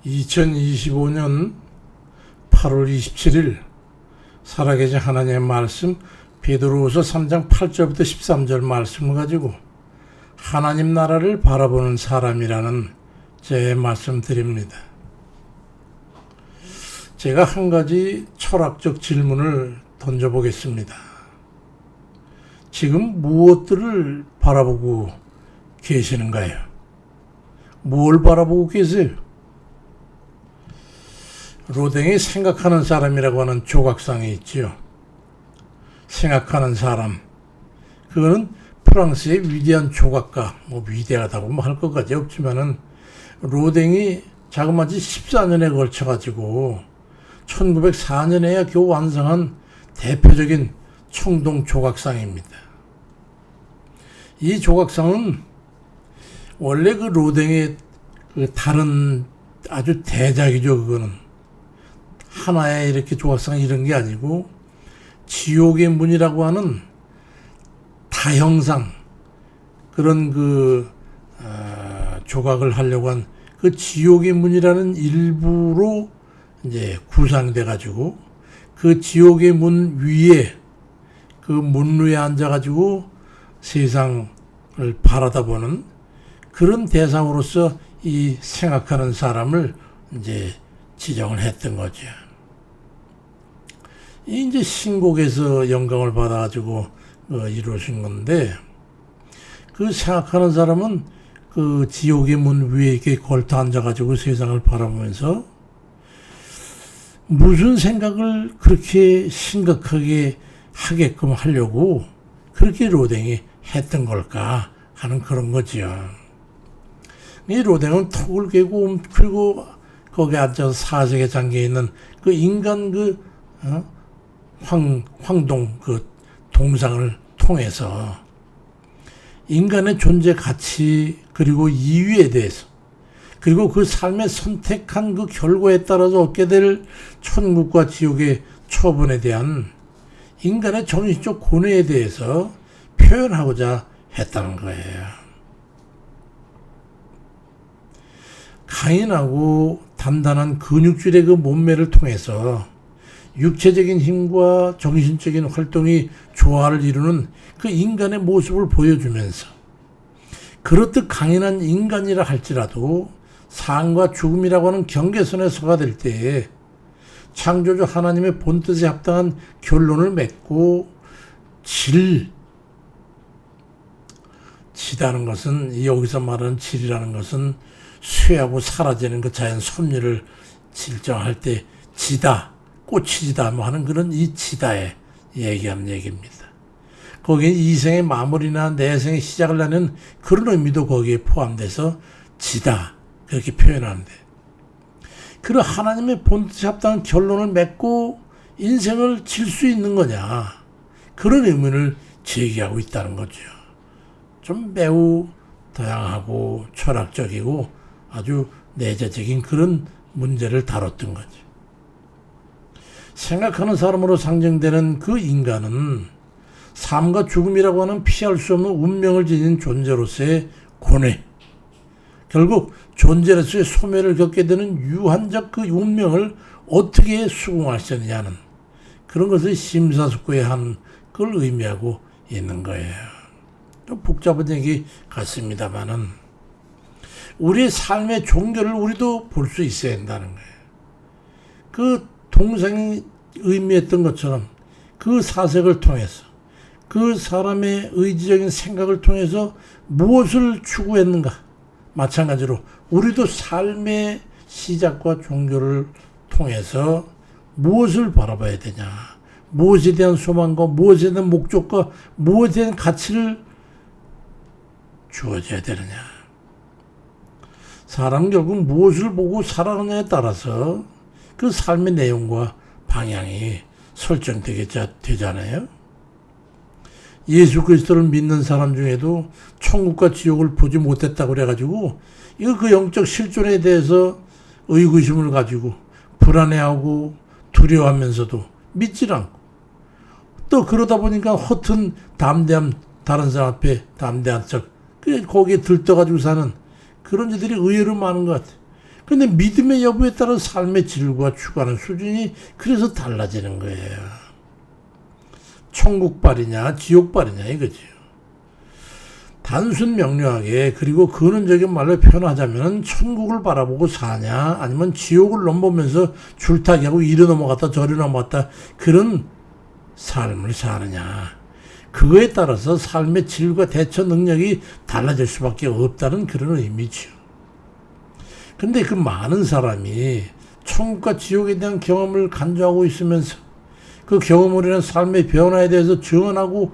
2025년 8월 27일 살아계신 하나님의 말씀 베드로후서 3장 8절부터 13절 말씀을 가지고 하나님 나라를 바라보는 사람이라는 제 말씀 드립니다. 제가 한 가지 철학적 질문을 던져보겠습니다. 지금 무엇들을 바라보고 계시는가요? 뭘 바라보고 계세요? 로댕이 생각하는 사람이라고 하는 조각상이 있지요. 생각하는 사람. 그거는 프랑스의 위대한 조각가, 위대하다고 할 것까지 없지만은 로댕이 자그마치 14년에 걸쳐가지고 1904년에야 겨우 완성한 대표적인 청동 조각상입니다. 이 조각상은 원래 그 로댕의 그 다른 아주 대작이죠. 그거는 하나의 이렇게 조각상 이런 게 아니고 지옥의 문이라고 하는 다형상 그런 조각을 하려고 한 그 지옥의 문이라는 일부로 이제 구상돼 가지고 그 지옥의 문 위에 그 문 위에 앉아 가지고 세상을 바라다보는 그런 대상으로서 이 생각하는 사람을 이제 지정을 했던 거죠. 이제 신곡에서 영감을 받아가지고 이루어진 건데, 그 생각하는 사람은 그 지옥의 문 위에 이렇게 걸터 앉아가지고 세상을 바라보면서 무슨 생각을 그렇게 심각하게 하게끔 하려고 그렇게 로댕이 했던 걸까 하는 그런 거지요. 이 로댕은 턱을 깨고 그리고 거기에 앉아서 사색에 잠겨있는 그 인간 황동 그 동상을 통해서 인간의 존재 가치 그리고 이유에 대해서 그리고 그 삶의 선택한 그 결과에 따라서 얻게 될 천국과 지옥의 처분에 대한 인간의 정신적 고뇌에 대해서 표현하고자 했다는 거예요. 강인하고 단단한 근육질의 그 몸매를 통해서 육체적인 힘과 정신적인 활동이 조화를 이루는 그 인간의 모습을 보여주면서 그렇듯 강인한 인간이라 할지라도 삶과 죽음이라고 하는 경계선에 서가 될 때에 창조주 하나님의 본뜻에 합당한 결론을 맺고 지다는 것은 여기서 말하는 질이라는 것은 쇠하고 사라지는 그 자연 섭리를 질정할 때 지다, 꽃이지다 하는 그런 이 지다에 얘기하는 얘기입니다. 거기에 이생의 마무리나 내생의 시작을 하는 그런 의미도 거기에 포함돼서 지다 그렇게 표현하는데, 그런 하나님의 본뜻에 합당한 결론을 맺고 인생을 질 수 있는 거냐, 그런 의문을 제기하고 있다는 거죠. 좀 매우 다양하고 철학적이고 아주 내재적인 그런 문제를 다뤘던 거죠. 생각하는 사람으로 상징되는 그 인간은 삶과 죽음이라고 하는 피할 수 없는 운명을 지닌 존재로서의 고뇌, 결국 존재로서의 소멸을 겪게 되는 유한적 그 운명을 어떻게 수긍할 수 있느냐는 그런 것을 심사숙고해한 걸 의미하고 있는 거예요. 좀 복잡한 얘기 같습니다만은 우리의 삶의 종교를 우리도 볼 수 있어야 한다는 거예요. 그 동생이 의미했던 것처럼 그 사색을 통해서 그 사람의 의지적인 생각을 통해서 무엇을 추구했는가, 마찬가지로 우리도 삶의 시작과 종교를 통해서 무엇을 바라봐야 되냐, 무엇에 대한 소망과 무엇에 대한 목적과 무엇에 대한 가치를 주어져야 되느냐. 사람은 결국 무엇을 보고 살아가느냐에 따라서 그 삶의 내용과 방향이 설정되게 되잖아요. 예수 그리스도를 믿는 사람 중에도 천국과 지옥을 보지 못했다고 그래가지고 이거 그 영적 실존에 대해서 의구심을 가지고 불안해하고 두려워하면서도 믿질 않고, 또 그러다 보니까 허튼 담대함, 다른 사람 앞에 담대한 척 거기에 들떠가지고 사는 그런 자들이 의외로 많은 것 같아요. 근데 믿음의 여부에 따라 삶의 질과 추구하는 수준이 그래서 달라지는 거예요. 천국발이냐 지옥발이냐 이거지요. 단순 명료하게 그리고 근원적인 말로 표현하자면 천국을 바라보고 사냐 아니면 지옥을 넘보면서 줄타기하고 이리 넘어갔다 저리 넘어갔다 그런 삶을 사느냐, 그거에 따라서 삶의 질과 대처 능력이 달라질 수밖에 없다는 그런 의미죠. 근데 그 많은 사람이 천국과 지옥에 대한 경험을 간주하고 있으면서 그 경험으로 인한 삶의 변화에 대해서 증언하고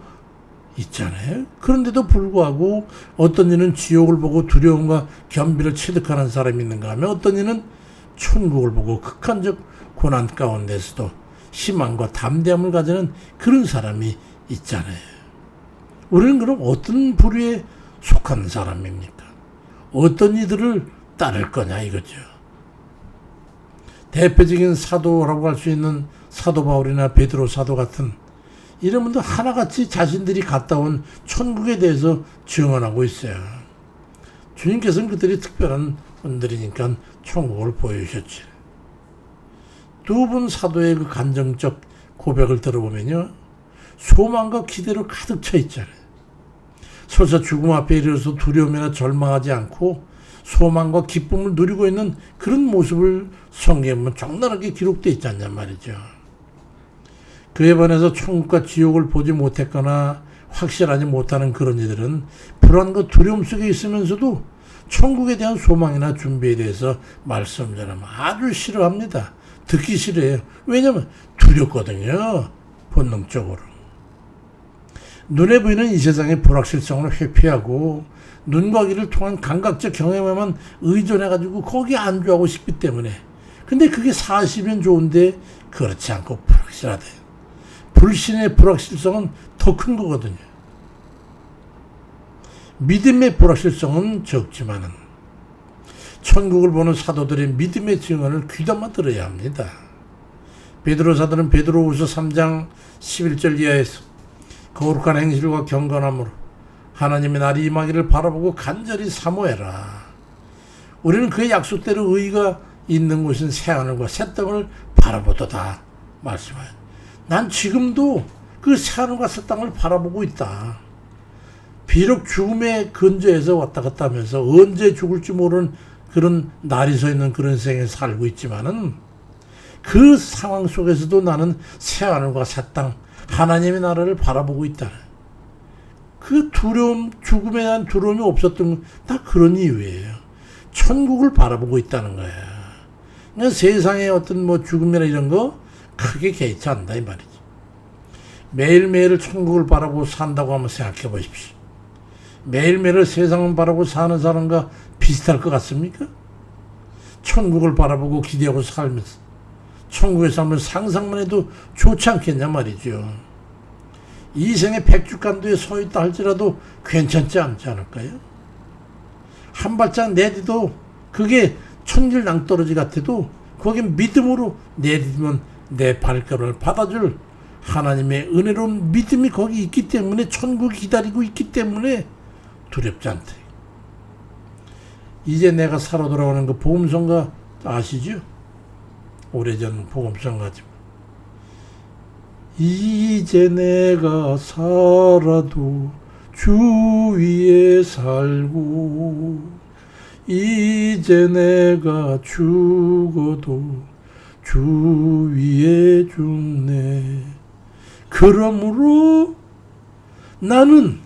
있잖아요. 그런데도 불구하고 어떤 이는 지옥을 보고 두려움과 겸비를 체득하는 사람이 있는가 하면 어떤 이는 천국을 보고 극한적 고난 가운데서도 희망과 담대함을 가지는 그런 사람이 있잖아요. 우리는 그럼 어떤 부류에 속한 사람입니까? 어떤 이들을 따를 거냐 이거죠. 대표적인 사도라고 할 수 있는 사도 바울이나 베드로 사도 같은 이런 분들 하나같이 자신들이 갔다 온 천국에 대해서 증언하고 있어요. 주님께서는 그들이 특별한 분들이니까 천국을 보여주셨지. 두 분 사도의 그 간정적 고백을 들어보면요, 소망과 기대로 가득 차 있잖아요. 설사 죽음 앞에 이르러서 두려움이나 절망하지 않고 소망과 기쁨을 누리고 있는 그런 모습을 성경에 보면 적나라하게 기록되어 있지 않냐 말이죠. 그에 반해서 천국과 지옥을 보지 못했거나 확실하지 못하는 그런 이들은 불안과 두려움 속에 있으면서도 천국에 대한 소망이나 준비에 대해서 말씀 전하면 아주 싫어합니다. 듣기 싫어해요. 왜냐하면 두렵거든요. 본능적으로. 눈에 보이는 이 세상의 불확실성을 회피하고 눈과 귀를 통한 감각적 경험에만 의존해가지고 거기에 안주하고 싶기 때문에. 근데 그게 사실이면 좋은데 그렇지 않고 불확실하대. 불신의 불확실성은 더 큰 거거든요. 믿음의 불확실성은 적지만은 천국을 보는 사도들의 믿음의 증언을 귀담아 들어야 합니다. 베드로 사도는 베드로후서 3장 11절 이하에서 거룩한 행실과 경건함으로 하나님의 날이 임하기를 바라보고 간절히 사모해라. 우리는 그의 약속대로 의가 있는 곳인 새하늘과 새 땅을 바라보도다 말씀하여. 난 지금도 그 새하늘과 새 땅을 바라보고 있다. 비록 죽음의 근저에서 왔다 갔다 하면서 언제 죽을지 모르는 그런 날이 서 있는 그런 생에 살고 있지만은 그 상황 속에서도 나는 새하늘과 새 땅, 하나님의 나라를 바라보고 있다. 그 두려움, 죽음에 대한 두려움이 없었던 다 그런 이유예요. 천국을 바라보고 있다는 거야. 그러니까 세상의 어떤 뭐 죽음이나 이런 거 크게 개의치 않는다 이 말이지. 매일매일 천국을 바라보고 산다고 한번 생각해 보십시오. 매일매일 세상을 바라보고 사는 사람과 비슷할 것 같습니까? 천국을 바라보고 기대하고 살면서 천국의 삶을 상상만 해도 좋지 않겠냐 말이죠. 이 생에 백주간도에 서 있다 할지라도 괜찮지 않지 않을까요? 한 발짝 내디도 그게 천길 낭떠러지 같아도 거기 믿음으로 내디면 내 발걸음을 받아줄 하나님의 은혜로운 믿음이 거기 있기 때문에 천국이 기다리고 있기 때문에 두렵지 않다. 이제 내가 살아 돌아오는 그 복음성가 아시죠? 오래전 복음성가지만 이제 내가 살아도 주 위에 살고 이제 내가 죽어도 주 위에 죽네. 그러므로 나는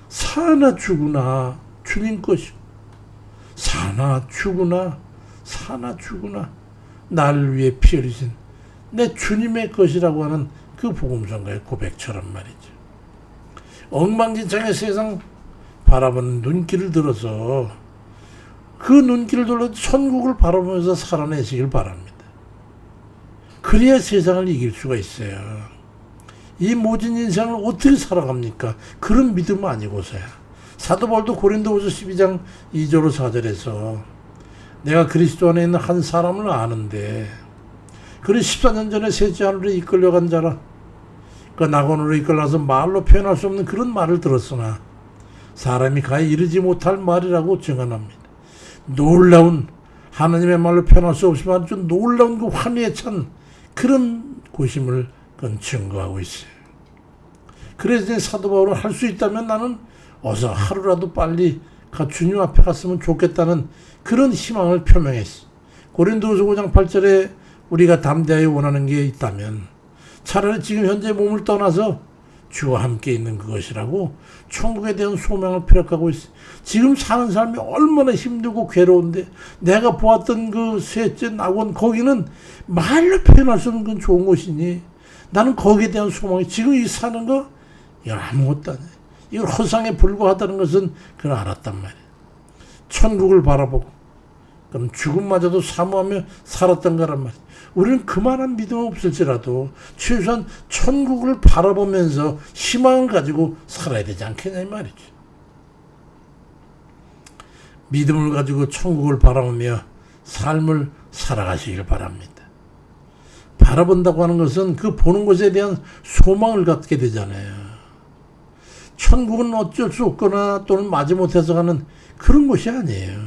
사나 죽으나 주님 것이고 사나 죽으나 사나 죽으나 나를 위해 피 흘리신 내 주님의 것이라고 하는 그 복음성가의 고백처럼 말이죠. 엉망진창의 세상 바라보는 눈길을 들어서 그 눈길을 돌려 천국을 바라보면서 살아내시길 바랍니다. 그래야 세상을 이길 수가 있어요. 이 모진 인생을 어떻게 살아갑니까? 그런 믿음 아니고서야. 사도 바울도 고린도후서 12장 2절 4절에서 내가 그리스도 안에 있는 한 사람을 아는데 그는 14년 전에 셋째 하늘에 이끌려간 자라. 그 낙원으로 이끌려서 말로 표현할 수 없는 그런 말을 들었으나 사람이 가히 이르지 못할 말이라고 증언합니다. 놀라운 하나님의 말로 표현할 수 없지만 좀 놀라운 그 환희에 찬 그런 고심을 그건 증거하고 있어요. 그래서 사도 바울은 할 수 있다면 나는 어서 하루라도 빨리 주님 앞에 갔으면 좋겠다는 그런 희망을 표명했어. 고린도후서 5장 8절에 우리가 담대하여 원하는 게 있다면 차라리 지금 현재 몸을 떠나서 주와 함께 있는 그것이라고 천국에 대한 소망을 피력하고 있어. 지금 사는 삶이 얼마나 힘들고 괴로운데 내가 보았던 그 셋째 낙원 거기는 말로 표현할 수 없는 건 좋은 곳이니 나는 거기에 대한 소망이 지금 이 사는 거 이건 아무것도 아니야. 이건 허상에 불과하다는 것은 그걸 알았단 말이야. 천국을 바라보고 그럼 죽음마저도 사모하며 살았던 거란 말이야. 우리는 그만한 믿음 없을지라도 최소한 천국을 바라보면서 희망을 가지고 살아야 되지 않겠냐 이 말이죠. 믿음을 가지고 천국을 바라보며 삶을 살아가시길 바랍니다. 바라본다고 하는 것은 그 보는 것에 대한 소망을 갖게 되잖아요. 천국은 어쩔 수 없거나 또는 마지못해서 가는 그런 곳이 아니에요.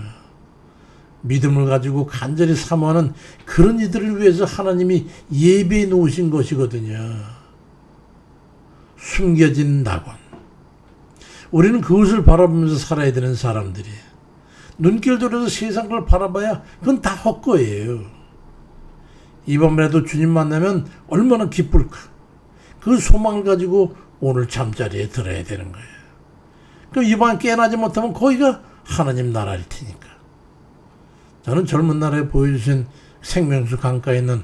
믿음을 가지고 간절히 사모하는 그런 이들을 위해서 하나님이 예비해 놓으신 것이거든요. 숨겨진 낙원. 우리는 그것을 바라보면서 살아야 되는 사람들이에요. 눈길 돌려서 세상 걸 바라봐야 그건 다 헛거예요. 이번 밤에도 주님 만나면 얼마나 기쁠까. 그 소망을 가지고 오늘 잠자리에 들어야 되는 거예요. 그 이밤 깨어나지 못하면 거기가 하나님 나라일 테니까. 저는 젊은 날에 보여주신 생명수 강가에 있는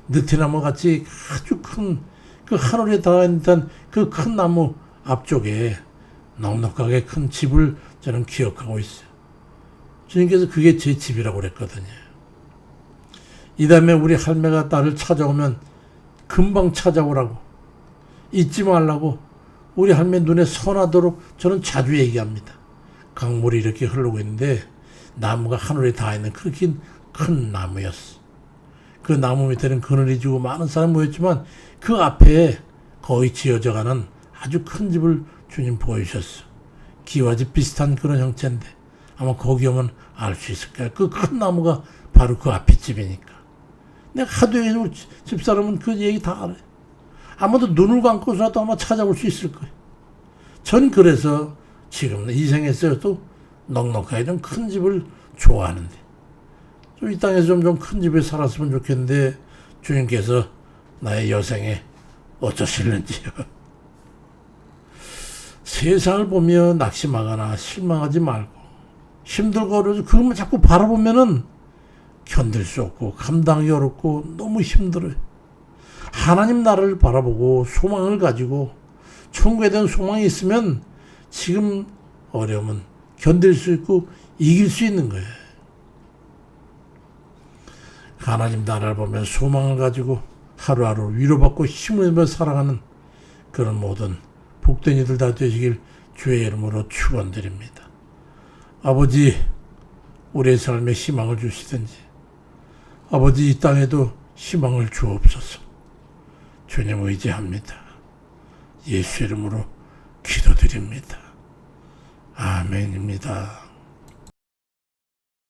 느티나무 같이 아주 큰 그 하늘에 닿은 듯한 그 큰 나무 앞쪽에 넉넉하게 큰 집을 저는 기억하고 있어요. 주님께서 그게 제 집이라고 그랬거든요. 이 다음에 우리 할매가 나를 찾아오면 금방 찾아오라고 잊지 말라고 우리 할매 눈에 선하도록 저는 자주 얘기합니다. 강물이 이렇게 흐르고 있는데 나무가 하늘에 닿아있는 그렇게 큰 나무였어. 그 나무 밑에는 그늘이 지고 많은 사람이 모였지만 그 앞에 거의 지어져가는 아주 큰 집을 주님 보여주셨어. 기와집 비슷한 그런 형체인데 아마 거기 오면 알 수 있을 거야. 그 큰 나무가 바로 그 앞에 집이니까. 내가 하도 얘기해서 집사람은 그 얘기 다 알아요. 아마도 눈을 감고서라도 아마 찾아올 수 있을 거예요. 전 그래서 지금 이 생에서도 넉넉하게 좀 큰 집을 좋아하는데 좀 이 땅에서 좀 큰 집에 살았으면 좋겠는데 주님께서 나의 여생에 어쩌실는지요. 세상을 보며 낙심하거나 실망하지 말고 힘들고 어려워서 그것만 자꾸 바라보면은 견딜 수 없고 감당이 어렵고 너무 힘들어요. 하나님 나라를 바라보고 소망을 가지고 천국에 대한 소망이 있으면 지금 어려움은 견딜 수 있고 이길 수 있는 거예요. 하나님 나라를 보면 소망을 가지고 하루하루 위로받고 힘을 내며 살아가는 그런 모든 복된 이들 다 되시길 주의 이름으로 축원드립니다. 아버지, 우리의 삶에 희망을 주시든지 아버지 이 땅에도 희망을 주옵소서. 주님 의지합니다. 예수 이름으로 기도드립니다. 아멘입니다.